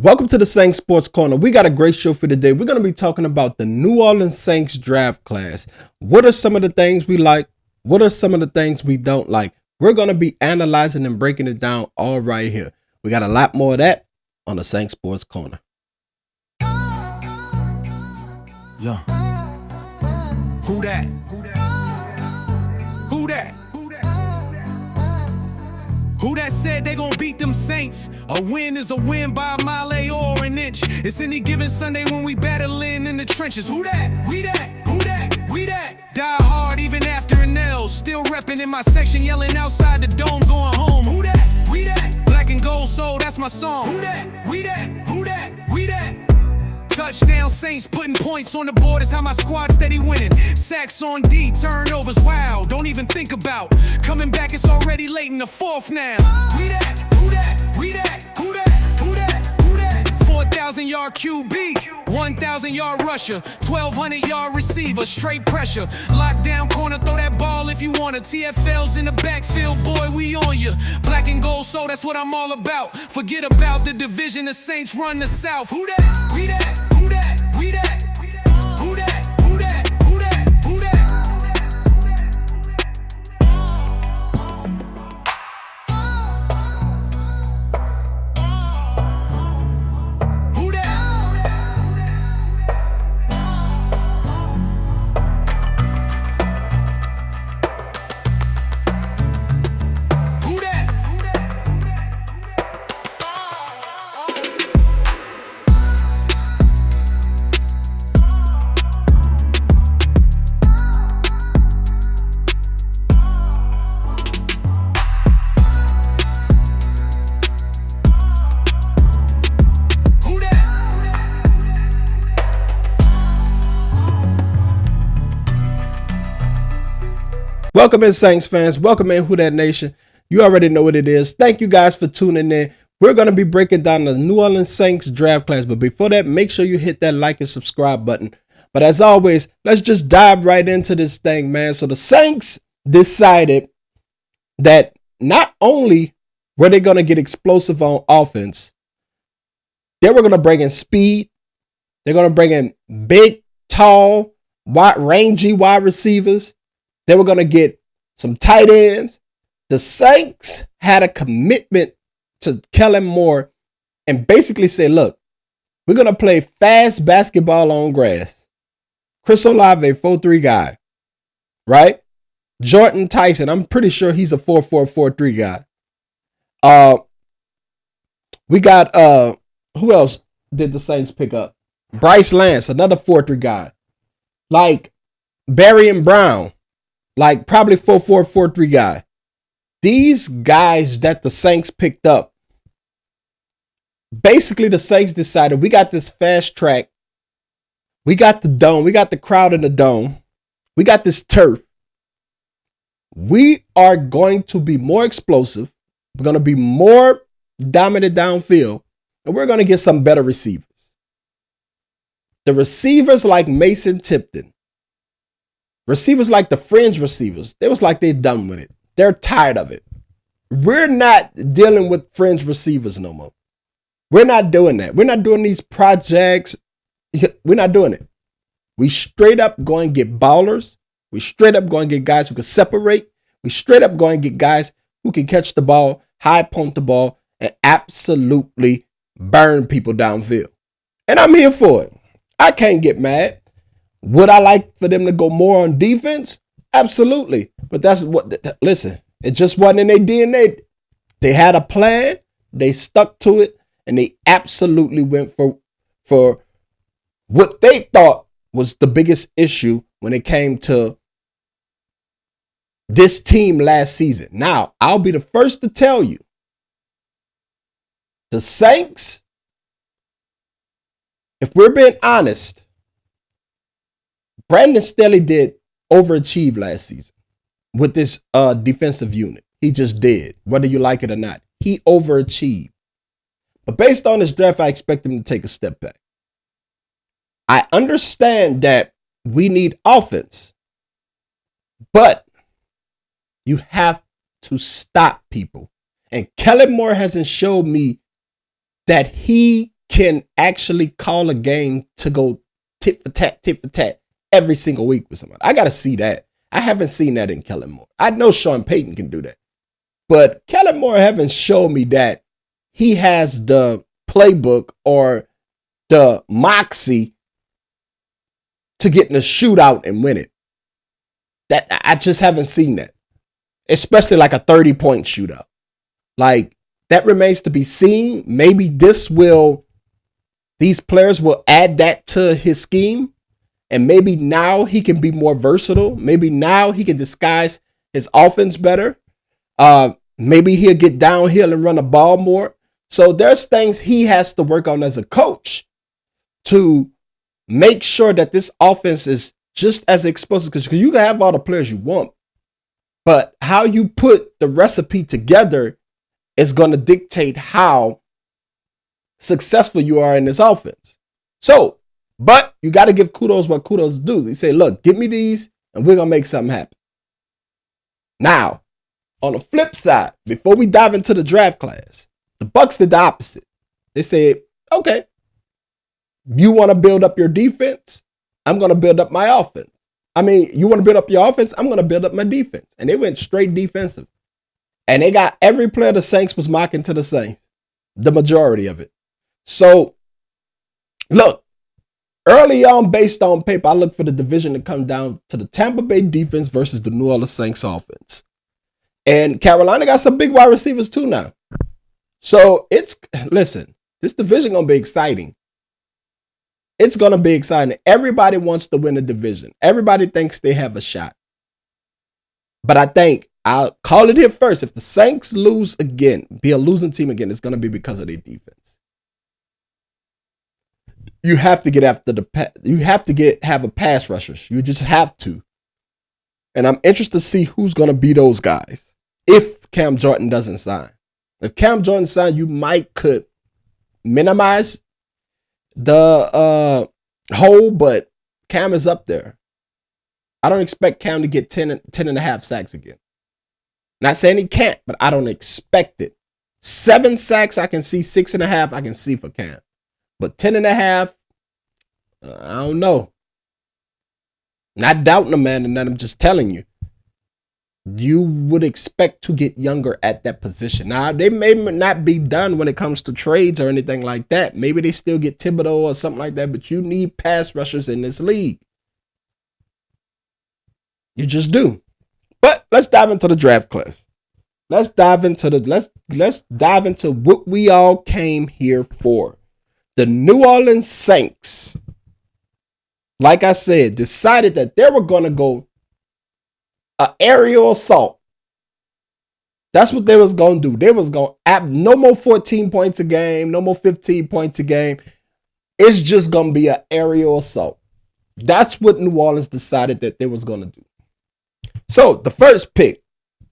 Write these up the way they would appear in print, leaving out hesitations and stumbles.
Welcome to the Saints Sports Corner. We got a great show for today. We're going to be talking about the New Orleans Saints draft class. What are some of the things we like? What are some of the things we don't like? We're going to be analyzing and breaking it down all right here. We got a lot more of that on the Saints Sports Corner. Yeah. Who that? Who that? Who that said they gon' beat them Saints? A win is a win by a mile or an inch. It's any given Sunday when we battling in the trenches. Who that? We that? Who that? We that? Die hard even after an L. Still reppin' in my section, yelling outside the dome, going home. Who that? We that? Black and gold soul, that's my song. Who that? We that? Who that? We that? Touchdown Saints putting points on the board is how my squad steady winning. Sacks on D, turnovers, wow, don't even think about. Coming back, it's already late in the fourth now. We that, who that, we that, who that, who that, who that. 4,000-yard QB, 1,000-yard rusher, 1,200-yard receiver, straight pressure. Lockdown corner, throw that ball if you want it. TFL's in the backfield, boy, we on you. Black and gold, so that's what I'm all about. Forget about the division, the Saints run the South. Who that, we that. Who that? We that? Who that? Who that? Who that? Who that? Who that? Who that? Welcome in, Saints fans. Welcome in, Who That Nation. You already know what it is. Thank you guys for tuning in. We're going to be breaking down the New Orleans Saints draft class. But before that, make sure you hit that like and subscribe button. But as always, let's just dive right into this thing, man. So the Saints decided that not only were they going to get explosive on offense, they were going to bring in speed. They're going to bring in big, tall, rangy wide receivers. They were going to get some tight ends. The Saints had a commitment to Kellen Moore and basically said, look, we're going to play fast basketball on grass. Chris Olave, 4'3" guy, right? Jordan Tyson, I'm pretty sure he's a 4'4", 4'3" guy. We got, who else did the Saints pick up? Bryce Lance, another 4'3" guy. Like Barry and Brown. Like probably 4'4", 4'3" guy. These guys that the Saints picked up, basically the Saints decided we got this fast track. We got the dome. We got the crowd in the dome. We got this turf. We are going to be more explosive. We're going to be more dominant downfield. And we're going to get some better receivers. The receivers like Mason Tipton. Receivers like the fringe receivers, they was like they're done with it. They're tired of it. We're not dealing with fringe receivers no more. We're not doing that. We're not doing these projects. We're not doing it. We straight up going to get ballers. We straight up going to get guys who can separate. We straight up going to get guys who can catch the ball, high punt the ball, and absolutely burn people downfield. And I'm here for it. I can't get mad. Would I like for them to go more on defense? Absolutely. But that's what, listen, it just wasn't in their DNA. They had a plan, they stuck to it, and they absolutely went for what they thought was the biggest issue when it came to this team last season. Now, I'll be the first to tell you, the Saints, if we're being honest, Brandon Staley did overachieve last season with this defensive unit. He just did, whether you like it or not. He overachieved. But based on this draft, I expect him to take a step back. I understand that we need offense, but you have to stop people. And Kellen Moore hasn't showed me that he can actually call a game to go tit for tat every single week with somebody. I got to see that. I haven't seen that in Kellen Moore. I know Sean Payton can do that. But Kellen Moore haven't shown me that he has the playbook or the moxie to get in a shootout and win it. That I just haven't seen that. Especially like a 30-point shootout. Like, that remains to be seen. Maybe these players will add that to his scheme. And maybe now he can be more versatile. Maybe now he can disguise his offense better. Maybe he'll get downhill and run the ball more. So there's things he has to work on as a coach to make sure that this offense is just as explosive. Because you can have all the players you want, but how you put the recipe together is going to dictate how successful you are in this offense. So, but you got to give kudos what kudos do. They say, look, give me these and we're going to make something happen. Now, on the flip side, before we dive into the draft class, the Bucks did the opposite. They said, okay, you want to build up your defense? I'm going to build up my offense. I mean, you want to build up your offense? I'm going to build up my defense. And they went straight defensive. And they got every player the Saints was mocking to the Saints. The majority of it. So, look, early on, based on paper, I look for the division to come down to the Tampa Bay defense versus the New Orleans Saints offense. And Carolina got some big wide receivers too now. So, listen, this division going to be exciting. It's going to be exciting. Everybody wants to win a division. Everybody thinks they have a shot. But I think, I'll call it here first. If the Saints lose again, be a losing team again, it's going to be because of their defense. You have to get after have a pass rushers. You just have to. And I'm interested to see who's going to be those guys if Cam Jordan doesn't sign. If Cam Jordan signs, you could minimize the hole, but Cam is up there. I don't expect Cam to get 10 and a half sacks again. Not saying he can't, but I don't expect it. 7 sacks, I can see. 6.5, I can see for Cam. But 10 and a half, I don't know. Not doubting the man, and that I'm just telling you. You would expect to get younger at that position. Now, they may not be done when it comes to trades or anything like that. Maybe they still get Thibodeau or something like that, but you need pass rushers in this league. You just do. But let's dive into the draft class. Let's dive into what we all came here for. The New Orleans Saints, like I said, decided that they were going to go an aerial assault. That's what they was going to do. They was going to have no more 14 points a game, no more 15 points a game. It's just going to be an aerial assault. That's what New Orleans decided that they was going to do. So, the first pick,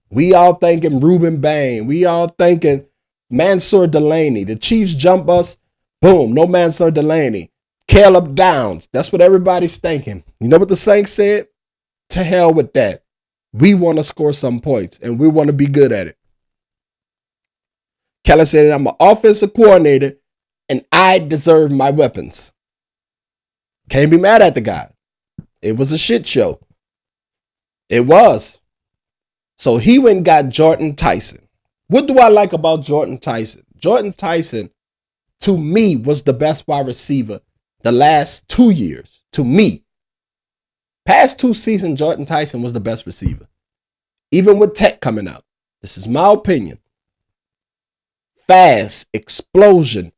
we all thinking Ruben Bain. We all thinking Mansour Delaney. The Chiefs jump us. Boom, no Mansour Delaney. Caleb Downs. That's what everybody's thinking. You know what the Saints said? To hell with that. We want to score some points, and we want to be good at it. Kelly said, I'm an offensive coordinator, and I deserve my weapons. Can't be mad at the guy. It was a shit show. It was. So he went and got Jordan Tyson. What do I like about Jordan Tyson? Jordan Tyson, to me, was the best wide receiver the last 2 years. To me. Past 2 seasons, Jordan Tyson was the best receiver. Even with Tech coming out. This is my opinion. Fast, explosion,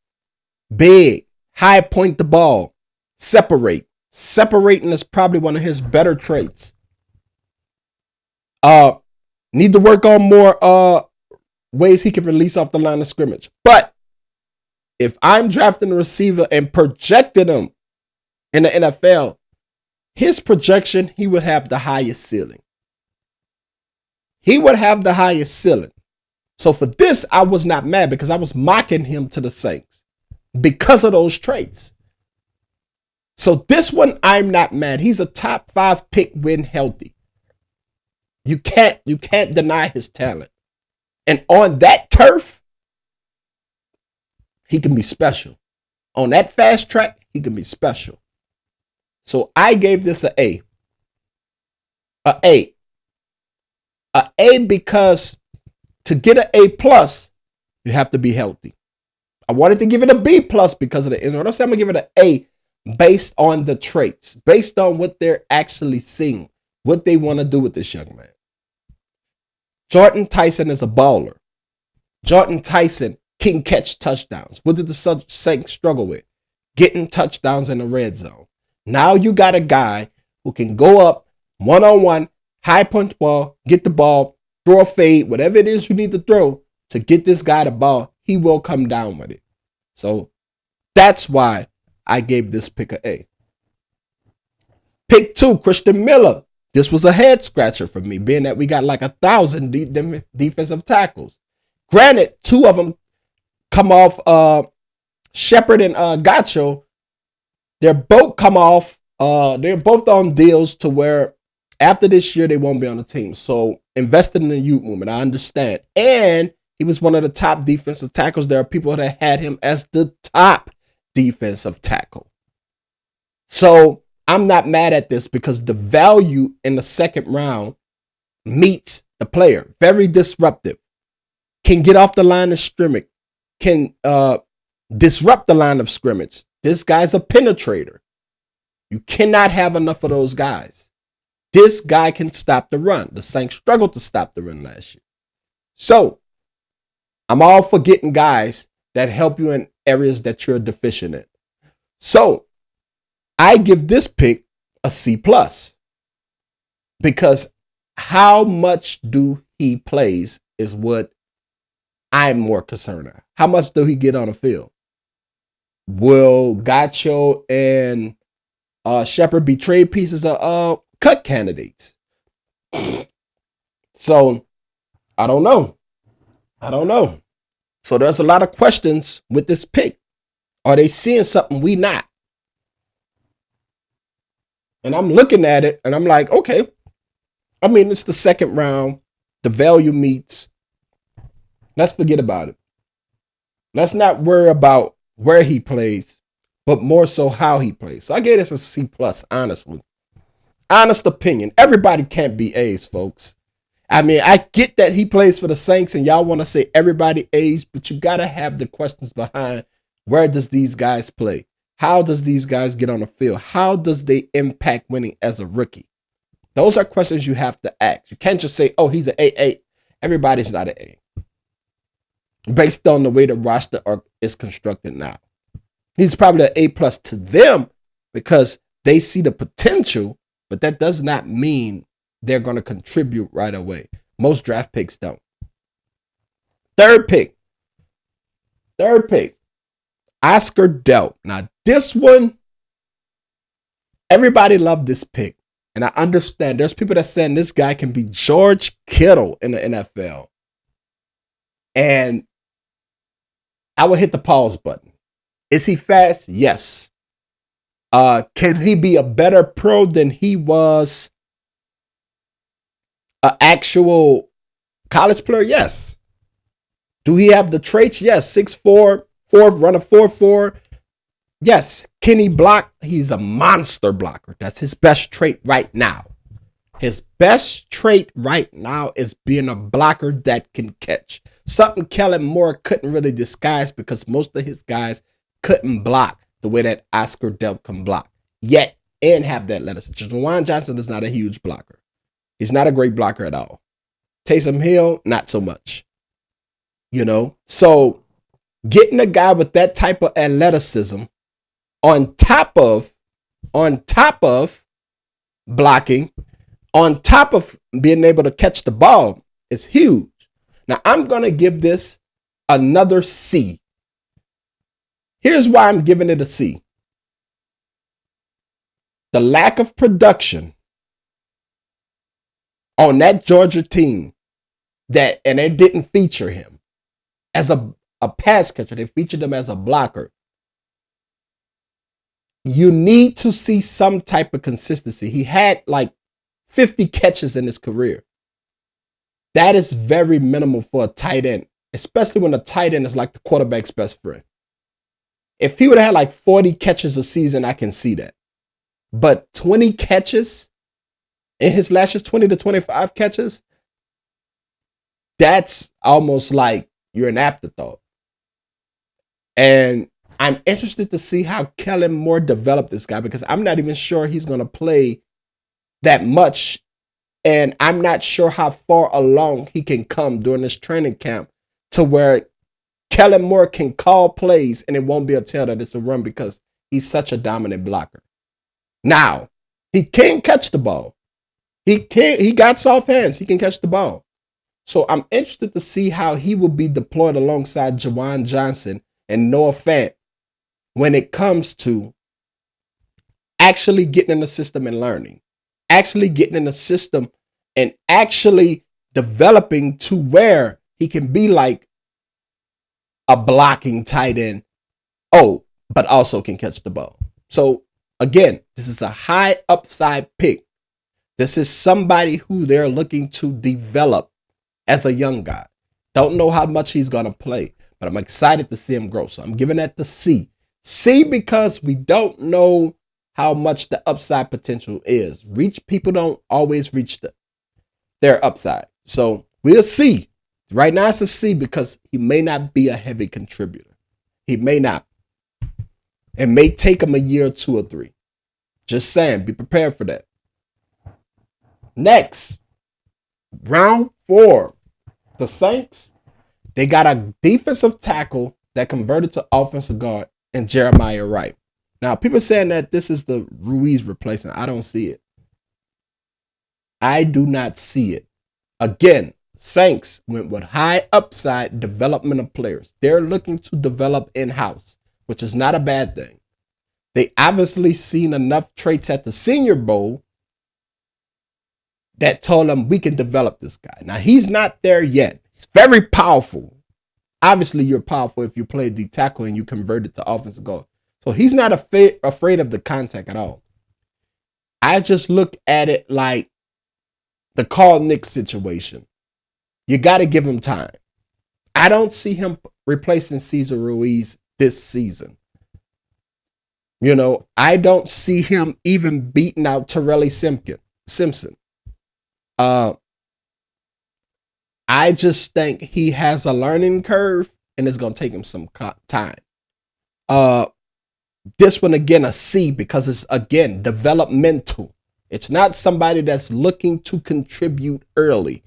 big, high point the ball, separate. Separating is probably one of his better traits. Need to work on more ways he can release off the line of scrimmage. But if I'm drafting a receiver and projecting him in the NFL, his projection, he would have the highest ceiling. He would have the highest ceiling. So for this, I was not mad because I was mocking him to the Saints because of those traits. So this one, I'm not mad. He's a top 5 pick when healthy. You can't deny his talent. And on that turf, he can be special. On that fast track, he can be special. So I gave this an A. A A. A A because to get an A plus, you have to be healthy. I wanted to give it a B plus because of the injury. I'm gonna give it an A based on the traits, based on what they're actually seeing, what they want to do with this young man. Jordan Tyson is a baller. Jordan Tyson can catch touchdowns. What did the Saints struggle with? Getting touchdowns in the red zone. Now you got a guy who can go up one-on-one, high punch ball, get the ball, throw a fade, whatever it is you need to throw to get this guy the ball, he will come down with it. So that's why I gave this pick an A. Pick 2, Christen Miller. This was a head scratcher for me, being that we got like 1,000 defensive tackles. Granted, 2 of them come off Shepard and Gacho. They're both come off. They're both on deals to where after this year they won't be on the team. So invested in the youth movement, I understand. And he was one of the top defensive tackles. There are people that had him as the top defensive tackle. So I'm not mad at this because the value in the second round meets the player. Very disruptive. Can get off the line of scrimmage. Can disrupt the line of scrimmage. This guy's a penetrator. You cannot have enough of those guys. This guy can stop the run. The Saints struggled to stop the run last year. So I'm all for getting guys that help you in areas that you're deficient in. So I give this pick a C plus because how much do he plays is what I'm more concerned about. How much do he get on the field? Will Gacho and Shepard be trade pieces of cut candidates? So I don't know. So there's a lot of questions with this pick. Are they seeing something we not? And I'm looking at it and I'm like, okay. I mean, it's the second round. The value meets. Let's forget about it. Let's not worry about where he plays, but more so how he plays. So I gave this a C plus, honestly. Honest opinion. Everybody can't be A's, folks. I mean, I get that he plays for the Saints and y'all want to say everybody A's, but you got to have the questions behind where does these guys play? How does these guys get on the field? How does they impact winning as a rookie? Those are questions you have to ask. You can't just say, oh, he's an A. Everybody's not an A. Based on the way the roster is constructed now. He's probably an A plus to them because they see the potential, but that does not mean they're going to contribute right away. Most draft picks don't. Third pick. Oscar Delp. Now, this one, everybody loved this pick. And I understand there's people that saying this guy can be George Kittle in the NFL. And I would hit the pause button. Is he fast? Yes. Can he be a better pro than he was an actual college player? Yes. Do he have the traits? Yes. 6'4", run a 4.4. Yes. Can he block? He's a monster blocker. That's his best trait right now. His best trait right now is being a blocker that can catch. Something Kellen Moore couldn't really disguise because most of his guys couldn't block the way that Oscar Delp can block. Yet, and have that athleticism. Juwan Johnson is not a huge blocker. He's not a great blocker at all. Taysom Hill, not so much. So getting a guy with that type of athleticism on top of blocking, on top of being able to catch the ball is huge. Now, I'm going to give this another C. Here's why I'm giving it a C. The lack of production on that Georgia team and they didn't feature him as a pass catcher. They featured him as a blocker. You need to see some type of consistency. He had like 50 catches in his career. That is very minimal for a tight end, especially when a tight end is like the quarterback's best friend. If he would have had like 40 catches a season, I can see that. But 20 catches in his last year, 20 to 25 catches, that's almost like you're an afterthought. And I'm interested to see how Kellen Moore developed this guy because I'm not even sure he's going to play that much. And I'm not sure how far along he can come during this training camp to where Kellen Moore can call plays and it won't be a tell that it's a run because he's such a dominant blocker. Now, he can catch the ball. He got soft hands. He can catch the ball. So I'm interested to see how he will be deployed alongside Jawan Johnson and Noah Fant when it comes to actually getting in the system and learning, actually getting in the system and actually developing to where he can be like a blocking tight end. Oh, but also can catch the ball. So again, this is a high upside pick. This is somebody who they're looking to develop as a young guy. Don't know how much he's going to play, but I'm excited to see him grow. So I'm giving that the C. C because we don't know how much the upside potential is. People don't always reach their upside. So we'll see. Right now it's a C because he may not be a heavy contributor. He may not. It may take him a year, 2 or 3. Just saying, be prepared for that. Next, round 4. The Saints, they got a defensive tackle that converted to offensive guard and Jeremiah Wright. Now, people saying that this is the Ruiz replacement. I don't see it. I do not see it. Again, Saints went with high upside development of players. They're looking to develop in-house, which is not a bad thing. They obviously seen enough traits at the Senior Bowl that told them we can develop this guy. Now, he's not there yet. He's very powerful. Obviously, you're powerful if you play the tackle and you convert it to offensive guard. So he's not afraid of the contact at all. I just look at it like the Carl Nick situation. You got to give him time. I don't see him replacing Cesar Ruiz this season. You know, I don't see him even beating out Torrey Simpson. I just think he has a learning curve and it's going to take him some time. This one, again, a C because it's, again, developmental. It's not somebody that's looking to contribute early.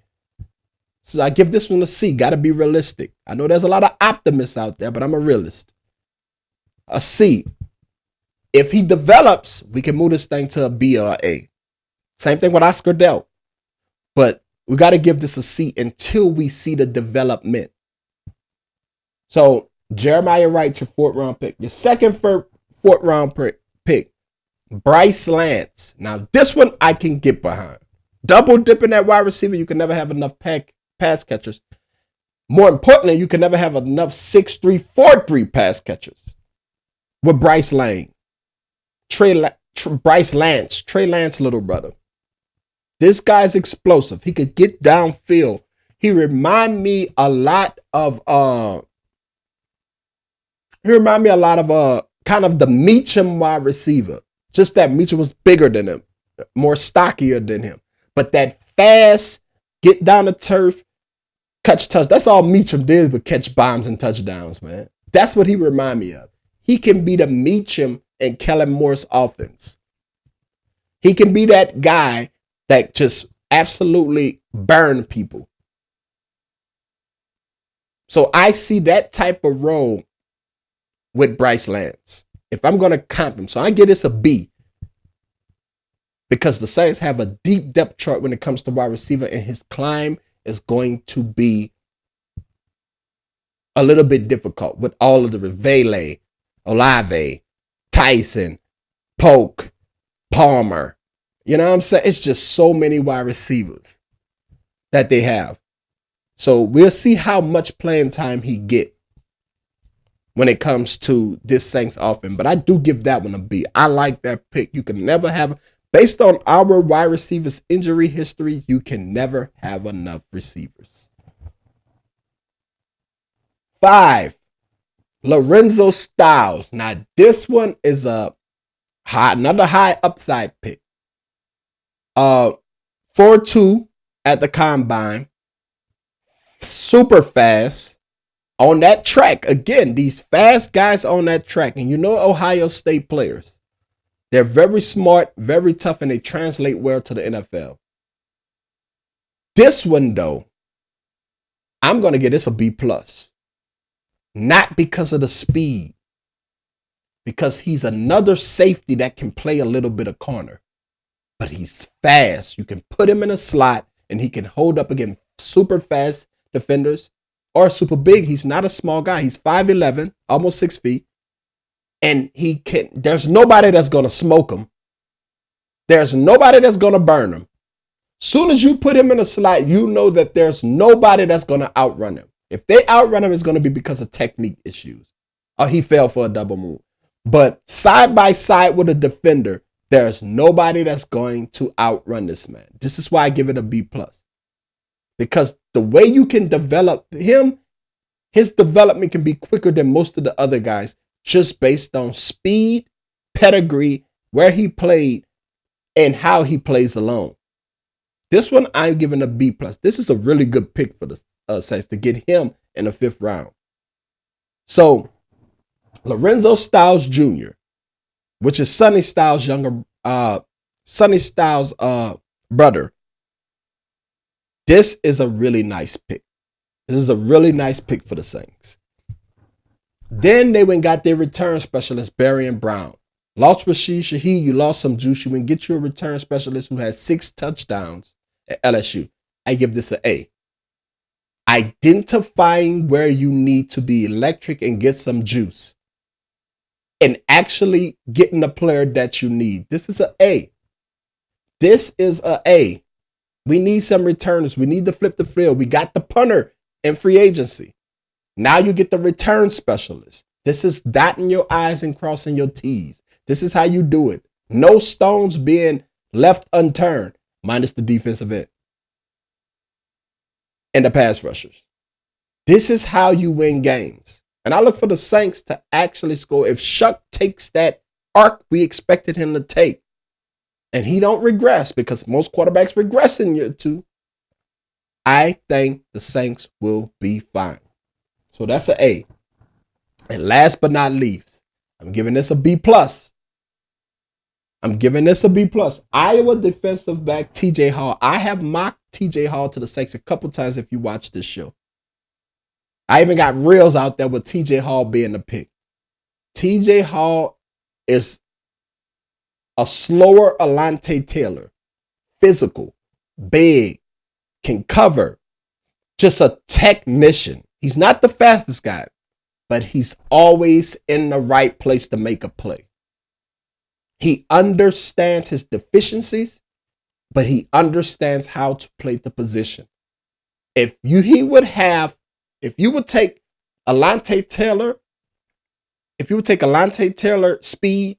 So I give this one a C. Got to be realistic. I know there's a lot of optimists out there, but I'm a realist. A C. If he develops, we can move this thing to a B or A. Same thing with Oscar Delp. But we got to give this a C until we see the development. So Jeremiah Wright, your 4th round pick. Your second 4th round pick, Bryce Lance. Now this one I can get behind. Double dipping that wide receiver, you can never have enough pass catchers. More importantly, you can never have enough 6'3", 4'3" pass catchers. With Bryce Lane. Bryce Lance, Trey Lance little brother. This guy's explosive. He could get downfield. He remind me a lot of kind of the Meacham wide receiver. Just that Meacham was bigger than him, more stockier than him. But that fast, get down the turf, catch touch. That's all Meacham did, but catch bombs and touchdowns, man. That's what he remind me of. He can be the Meacham in Kellen Moore's offense. He can be that guy that just absolutely burn people. So I see that type of role with Bryce Lance. If I'm going to comp him, so I give this a B. Because the Saints have a deep depth chart when it comes to wide receiver, and his climb is going to be a little bit difficult with all of the Vele, Olave, Tyson, Polk, Palmer. You know what I'm saying? It's just so many wide receivers that they have. So we'll see how much playing time he get when it comes to this Saints offense. But I do give that one a B. I like that pick. You can never have, based on our wide receivers' injury history, you can never have enough receivers. 5. Lorenzo Styles. Now, this one is another high upside pick. 4.2 at the combine. Super fast on that track. Again, these fast guys on that track. And you know Ohio State players. They're very smart, very tough, and they translate well to the NFL. This one, though, I'm going to give this a B+. Not because of the speed. Because he's another safety that can play a little bit of corner. But he's fast. You can put him in a slot, and he can hold up against super fast defenders or super big. He's not a small guy. He's 5'11", almost 6 feet. And there's nobody that's going to smoke him. There's nobody that's going to burn him. Soon as you put him in a slot, you know that there's nobody that's going to outrun him. If they outrun him, it's going to be because of technique issues. Or he fell for a double move. But side by side with a defender, there's nobody that's going to outrun this man. This is why I give it a B+. Because the way you can develop him, his development can be quicker than most of the other guys, just based on speed, pedigree, where he played, and how he plays alone. This one I'm giving a B+. This is a really good pick for the Saints to get him in the 5th round. So, Lorenzo Styles Jr., which is Sonny Styles' brother. This is a really nice pick. This is a really nice pick for the Saints. Then they went and got their return specialist, Barry Brown. Lost Rashid Shaheed, you lost some juice. You went and get you a return specialist who had 6 touchdowns at LSU. I give this an A. Identifying where you need to be electric and get some juice. And actually getting the player that you need. This is an A. This is an A. We need some returners. We need to flip the field. We got the punter in free agency. Now you get the return specialist. This is dotting your I's and crossing your T's. This is how you do it. No stones being left unturned, minus the defensive end and the pass rushers. This is how you win games. And I look for the Saints to actually score. If Shuck takes that arc we expected him to take, and he don't regress, because most quarterbacks regress in year 2, I think the Saints will be fine. So that's an A. And last but not least, I'm giving this a B+. I'm giving this a B+. Iowa defensive back TJ Hall. I have mocked TJ Hall to the Saints a couple times if you watch this show. I even got reels out there with TJ Hall being the pick. TJ Hall is a slower Alante Taylor. Physical, big, can cover. Just a technician. He's not the fastest guy, but he's always in the right place to make a play. He understands his deficiencies, but he understands how to play the position. If you would take Alante Taylor speed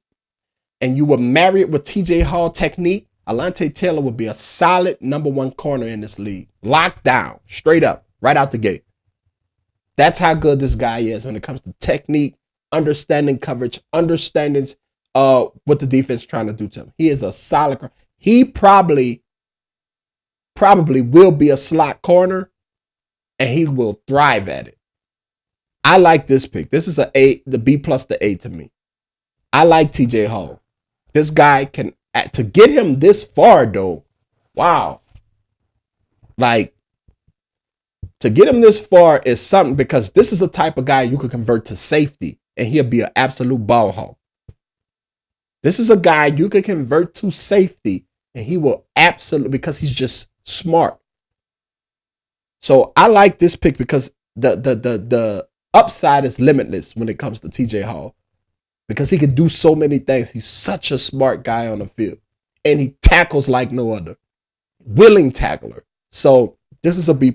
and you would marry it with TJ Hall technique, Alante Taylor would be a solid number 1 corner in this league. Locked down, straight up, right out the gate. That's how good this guy is when it comes to technique, understanding coverage, understanding what the defense is trying to do to him. He is a solid. He probably will be a slot corner, and he will thrive at it. I like this pick. This is the B+ to A to me. I like TJ Hall. This guy to get him this far though. Wow. Like, to get him this far is something, because this is a type of guy you could convert to safety and he'll be an absolute ball hawk. This is a guy you could convert to safety and he will absolutely, because he's just smart. So I like this pick because the upside is limitless when it comes to TJ Hall, because he can do so many things. He's such a smart guy on the field and he tackles like no other. Willing tackler. So this is a B+.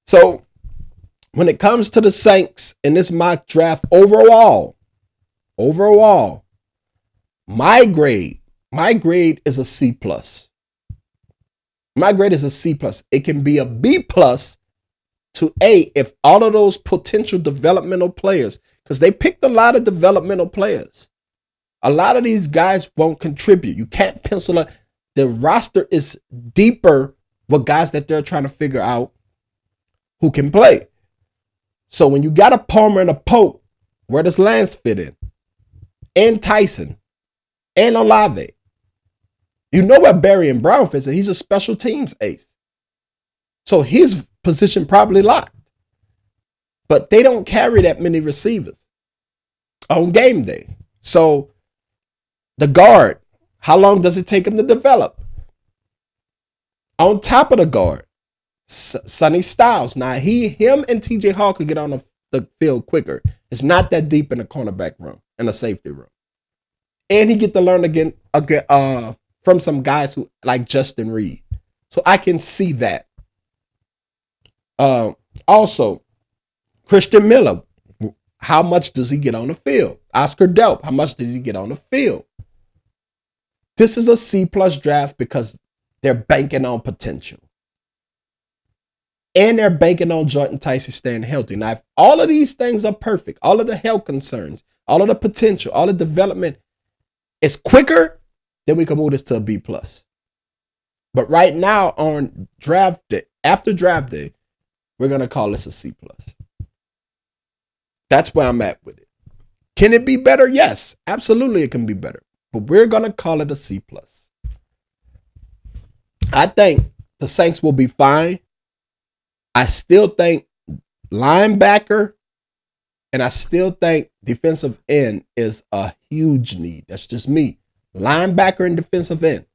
So when it comes to the Saints in this mock draft overall, my grade is a C+. My grade is a C+. It can be a B+ to A, if all of those potential developmental players, because they picked a lot of developmental players, a lot of these guys won't contribute. You can't pencil it. The roster is deeper with guys that they're trying to figure out who can play. So when you got a Palmer and a Pope, where does Lance fit in? And Tyson and Olave. You know where Barry and Brown fits in. He's a special teams ace. So his position probably locked. But they don't carry that many receivers on game day. So the guard, how long does it take him to develop? On top of the guard, Sonny Styles. Now him and TJ Hall could get on the field quicker. It's not that deep in the cornerback room and the safety room. And he get to learn again from some guys who like Justin Reed. So I can see that. Also, Christen Miller, how much does he get on the field? Oscar Delp, how much does he get on the field? This is a C+ draft because they're banking on potential. And they're banking on Jordan Tyson staying healthy. Now, if all of these things are perfect, all of the health concerns, all of the potential, all the development is quicker, then we can move this to a B+. But right now on draft day, after draft day, we're going to call this a C+. That's where I'm at with it. Can it be better? Yes, absolutely it can be better. But we're going to call it a C+. I think the Saints will be fine. I still think linebacker and I still think defensive end is a huge need. That's just me. Linebacker and defensive end.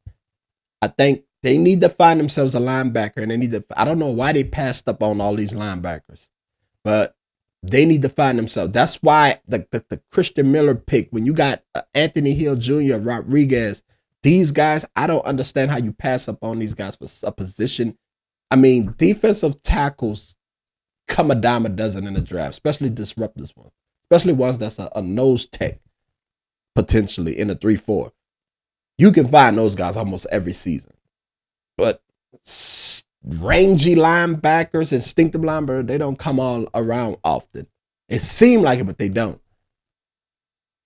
I think they need to find themselves a linebacker and they need to, I don't know why they passed up on all these linebackers, but they need to find themselves. That's why the Christen Miller pick, when you got Anthony Hill Jr., Rodriguez, these guys, I don't understand how you pass up on these guys for a position. I mean, defensive tackles come a dime a dozen in the draft, especially disruptive ones, especially ones that's a nose tech potentially in a 3-4. You can find those guys almost every season. But rangy linebackers, instinctive linebackers, they don't come all around often. It seems like it, but they don't.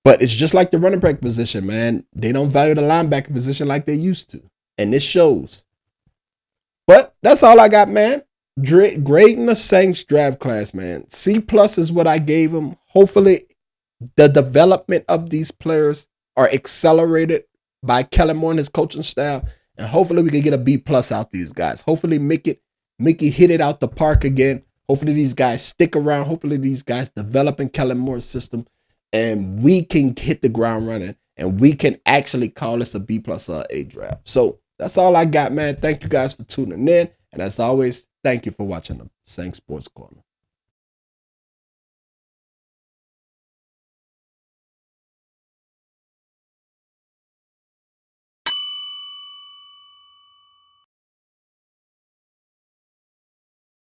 But it's just like the running back position, man. They don't value the linebacker position like they used to. And this shows. But that's all I got, man. Grading the Saints draft class, man. C+ is what I gave them. Hopefully, the development of these players are accelerated by Kellen Moore and his coaching staff. And hopefully we can get a B+ out these guys. Hopefully Mickey hit it out the park again. Hopefully these guys stick around. Hopefully these guys develop in Kellen Moore's system. And we can hit the ground running. And we can actually call this a B+ or A draft. So that's all I got, man. Thank you guys for tuning in. And as always, thank you for watching the Saints Sports Corner.